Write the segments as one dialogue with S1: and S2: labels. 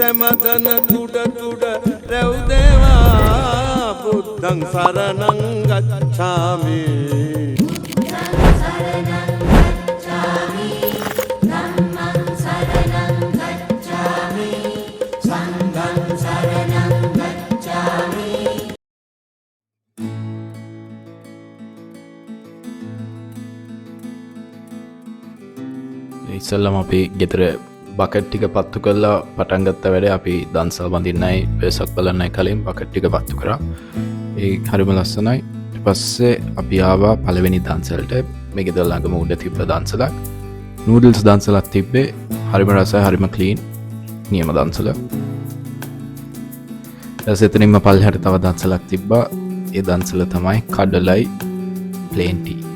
S1: සැමදන තුඩ තුඩ රැව්දේවා බුද්ධං සරණං ගච්ඡාමි
S2: ඉස්සල්ලාම අපි ගෙදර බකට් ටික පත්තු කරලා පටන් ගත්ත වැඩේ අපි දන්සල් බඳින්නයි වෙසක් බලන්නයි කලින් බකට් ටික පත්තු කරා. ඒ හරිම ලස්සනයි. ඊට පස්සේ අපි ආවා පළවෙනි දන්සලට. මේ ගෙදර ළඟම උඩ තිබ්බ දන්සලක්. නූඩල්ස් දන්සලක් තිබ්බේ. හරිම රසයි, හරිම ක්ලීන්. නියම දන්සල. ඊට එතනින්ම පල්ලෙහාට තව දන්සලක් තිබ්බා. ඒ දන්සල තමයි කඩලයි ප්ලේන් ටී.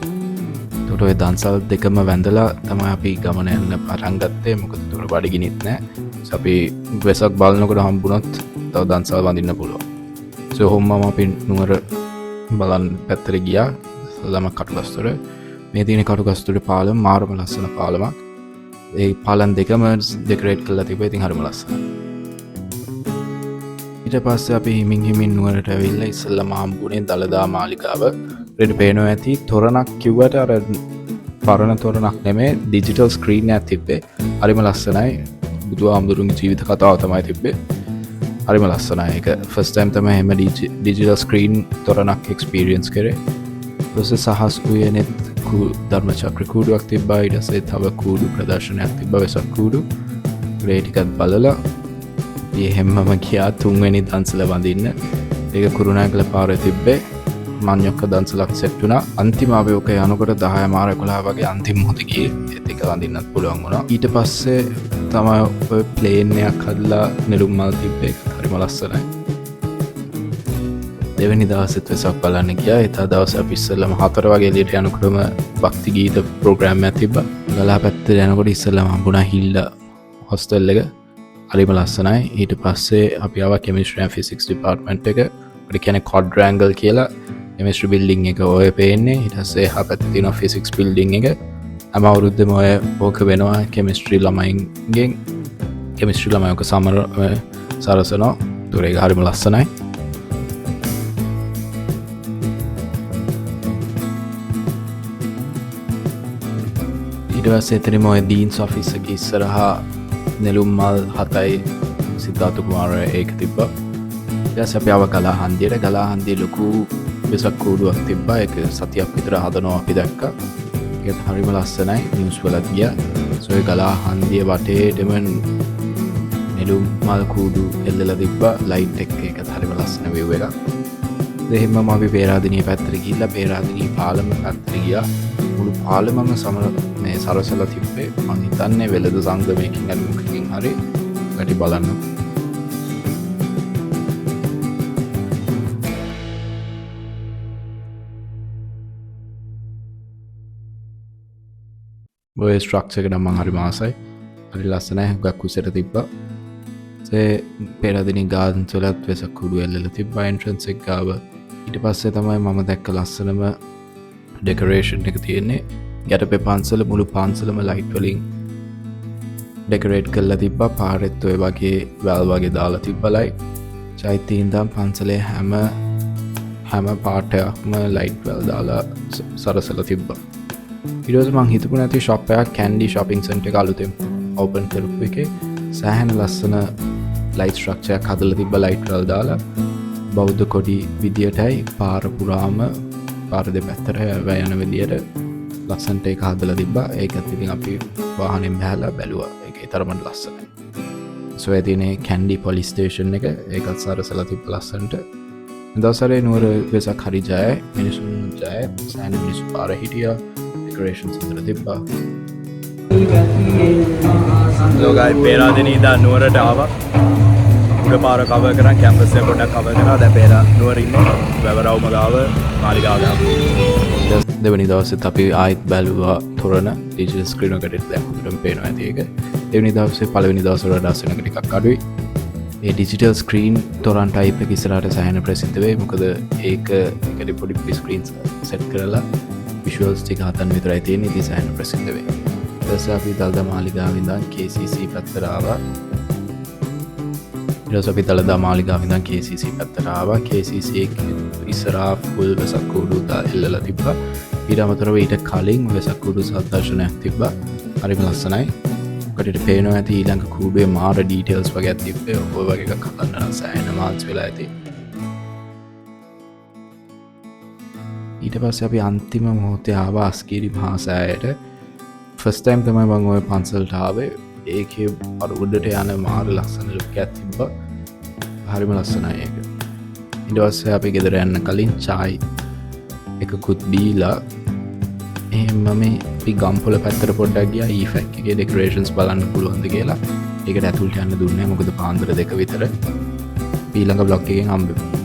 S2: ඔය දන්සල් දෙකම වැඳලා තමයි අපි ගමන යන්න පටන් ගත්තේ. මොකද උඩ බඩගිනිත් නැහැ. අපි වෙසක් බලනකොට හම්බුනොත් තව දන්සල් වඳින්න පුළුවන්. ඔහොමම අපි නුවර බලන්න පැත්තට ගියා. ළම කටුගස්තොර. මේ තියෙන කටුගස්තොර පාලම මාරම ලස්සන පාලමක්. ඒ පාලම් දෙකම ඩෙකොරේට් කරලා තිබ්බා. ඉතින් හරිම ලස්සනයි. ඊට පස්සේ අපි හිමින් නුවරට ඇවිල්ලා ඉස්සෙල්ලාම හම්බුනේ දළදා මාලිගාව. රෙඩ් පේනවා ඇති තොරණක් කිව්වට අර පරණ තොරණක් නෙමේ ඩිජිටල් ස්ක්‍රීන් එකක් තිබ්බේ. හරිම ලස්සනයි. බුදුහාමුදුරුවන්ගේ ජීවිත කතාව තමයි තිබ්බේ. හරිම ලස්සනයි. ඒක ෆස්ට් ටයිම් තමයි එහෙම ඩිජිටල් ස්ක්‍රීන් තොරණක් එක්ස්පීරියන්ස් කරේ. ඊට සහස් උයනෙත් ධර්මචක්‍ර කූඩුවක් තිබ්බා. ඊට පස්සේ තව කූඩු ප්‍රදර්ශනයක් තිබ්බා වෙසක් කූඩු. ඒ ටිකත් බලලා එහෙමම ගියා තුන්වෙනි දන්සල වඳින්න. ඒක කුරුණෑගල පාරේ තිබ්බේ. මන්යොක්ක දන්සලක් සෙට් වුණා. අන්තිම අපි ඔක යනකොට 10 මාර 11 වගේ අන්තිම මොහොතේ ගියේ. ඒත් එක වඳින්නත් පුළුවන් වුණා. ඊට පස්සේ තමයි ඔය ප්ලේන් එකක් හදලා නෙළුම් මල් තිබ්බේ. ඒක හරිම ලස්සනයි. දෙවෙනි දවසෙත් වෙසක් බලන්න ගියා. ඒත දවස් අපි ඉස්සෙල්ලාම 4 වගේ එළියට යනකොටම භක්ති ගීත ප්‍රෝග්‍රෑම් එකක් තිබ්බා. ගලා පැත්තට යනකොට ඉස්සෙල්ලාම හම්බුණා හිල්ල හොස්ටල් එක. හරිම ලස්සනයි. ඊට පස්සේ අපි ආවා කෙමිස්ට්‍රි ඇන්ඩ් ෆිසික්ස් ඩිපාර්ට්මන්ට් එක. ඒකට කියන්නේ quadrangle කියලා. කෙමිස්ට්‍රි බිල්ඩින් එක ඔය පේන්නේ. ඊට පස්සේ එහා පැත්තේ තියෙනවා ෆිසික්ස් බිල්ඩින් එක. හැම අවුරුද්දෙම ඔය ඕක වෙනවා කෙමිස්ට්‍රි ළමයින්ගෙන්. කෙමිස්ට්‍රි ළමයි ඔක සමර සරසනවා. ඒතොර ඒක හරිම ලස්සනයි. ඊට පස්සේ එතනම ඔය ඩීන්ස් ඔෆිස් එක ඉස්සරහා නෙළුම් මල් 7යි සිද්ධාර්ථ කුමාරයා ඒක තිබ්බා. ඊට පස්සේ අපි ආව ගලා හන්දියට. ගලා හන්දියේ ලොකු වෙසක් කූඩුවක් තිබ්බා. ඒක සතියක් විතර හදනවා අපි දැක්කා. ඒක හරිම ලස්සනයි. නිවුස් වලත් ගියා. ඒ ගලා හන්දිය වටේටම නෙළුම් මල් කූඩු එල්ලලා තිබ්බා. ලයිට් එක ඒකත් හරිම ලස්සන view එකක්. එහෙමම අපි පේරාදෙණිය පැත්තට ගිහිල්ලා පේරාදෙණිය පාලම පැත්තට ගියා. මුළු පාලමම මේ සරසලා තිබ්බේ. මම හිතන්නේ වෙළඳ සංගමයකින් හරි මොකකින් හරි වැඩි බලන්න. ඔය ස්ට්‍රක්චර් එක නම් මම හරි ආසයි. හරි ලස්සනයි. හුඟක් කුසෙට තිබ්බා. ඒ පෙරදින ගාඩන්ස් වලත් වෙසක් කුඩු එල්ලලා තිබ්බා එන්ට්‍රන්ස් එක ගාව. ඊට පස්සේ තමයි මම දැක්ක ලස්සනම ඩෙකොරේෂන් එක තියෙන්නේ. ගැටපේ පන්සල මුළු පන්සලම ලයිට් වලින් ඩෙකොරේට් කරලා තිබ්බා. පාරෙත් ඔය වගේ වැල් වගේ දාලා තිබ්බා ලයිට්. චෛත්‍යයේ ඉඳන් පන්සලේ හැම පාටයක්ම ලයිට් වැල් දාලා සරසලා තිබ්බා. ඊට පස්සේ මං හිතුව නැති ෂොප් එකක් කැන්ඩි shopping center එක අලුතෙන් ඕපන් කරපු එකේ සෑහෙන ලස්සන ලයිට් ස්ට්‍රක්චර් එකක් හදලා තිබ්බා ලයිට් වල දාලා. බෞද්ධ කොඩි විදියටයි පාර පුරාම පාර දෙපැත්තට යන විදියට ලස්සනට ඒක හදලා තිබ්බා. ඒකත් ඉතින් අපි වාහනෙන් බහලා බැලුවා. ඒකේ තරමට ලස්සනයි. ඒ තියෙන්නේ කැන්ඩි පොලිස් ස්ටේෂන් එක. ඒකත් සරසලා තිබ්බ ලස්සනට. දවසරේ නුවර වෙසක් හරි ජයයි. මිනිසුන් ජයයි. සෑහෙන මිනිස්සු පාර හිටියා. ඩෙකොරේෂන්ස් හදලා තිබ්බා.
S3: ලෝගයි පේරාදෙණිය ඉඳන් නුවරට ආවා. උඩ පාර කවර් කරන් කැම්පස් එක පොඩ්ඩක් කවර් කරා. දැන් පේරා නුවර ඉන්නේ. වැවරවුම ගාව මාලිගාව ගාව.
S2: දෙවනි දවසෙත් අපි ආයෙත් බැලුවා තොරණ ඩිජිටල් ස්ක්‍රීන් එකකට දැන් හොඳටම පේනවා ඇති ඒක. දෙවනි දවසේ පළවෙනි දවසේ වඩා දර්ශනක ටිකක් අඩුයි. ඒ ඩිජිටල් ස්ක්‍රීන් තොරන් ටයිප් එක ඉස්සරහට සෑහෙන ප්‍රසිද්ධ වෙයි. මොකද ඒක ඒකේ පොඩි පොඩි ස්ක්‍රීන්ස් සෙට් කරලා විෂුවල්ස් ටික හදන්න විතරයි තියෙන්නේ. ඉතින් සෑහෙන ප්‍රසිද්ධ වෙයි. ඊට පස්සේ අපි දළදා මාලිගාව ඉඳන් KCC පැත්තට ආවා. ඉරස අපි දළදා මාලිගාවිදන් KCC පැත්තරාව KCC ඉස්සරා ෆුල් වෙසක් කූඩු එල්ලල තිබ්බ ඊට අමතරව ඊට කලින් වෙසක් කූඩු සදර්ශනයක් තිබ්බ හරිම ලස්සනයි කට පේනවා ඇති ඊළඟ කූඩුවේ මාර ඩීටේල්ස් වගේ තිබ්බේ ඔය වගේ එකක් හදන්න සෑහෙන මාස් වෙලා ඇති ඊට පස්සේ අපි අන්තිම මොහොතේ ආවා අස්කිරි මහා සෑයට ෆස්ට් ටයිම් තමයි මම ඔය පන්සලට ආවේ ඒකේ අර උඩට යන මාර ලස්සන ලුක් එකක් තිබ්බා හරිම ලස්සනයි ඒක ඊට පස්සේ අපි ගෙදර යන්න කලින් චායි එකකුත් බීලා එහෙම මේ අපි ගම්පොළ පැත්තට පොඩ්ඩක් ගියා ඊෆැක් එකේ ඩෙකොරේෂන්ස් බලන්න පුළුවන්ද කියලා ඒකට ඇතුළට යන්න දුන්නේ මොකද පාන්දර 2 විතර ඊළඟ බ්ලොග් එකෙන් හම්බෙමු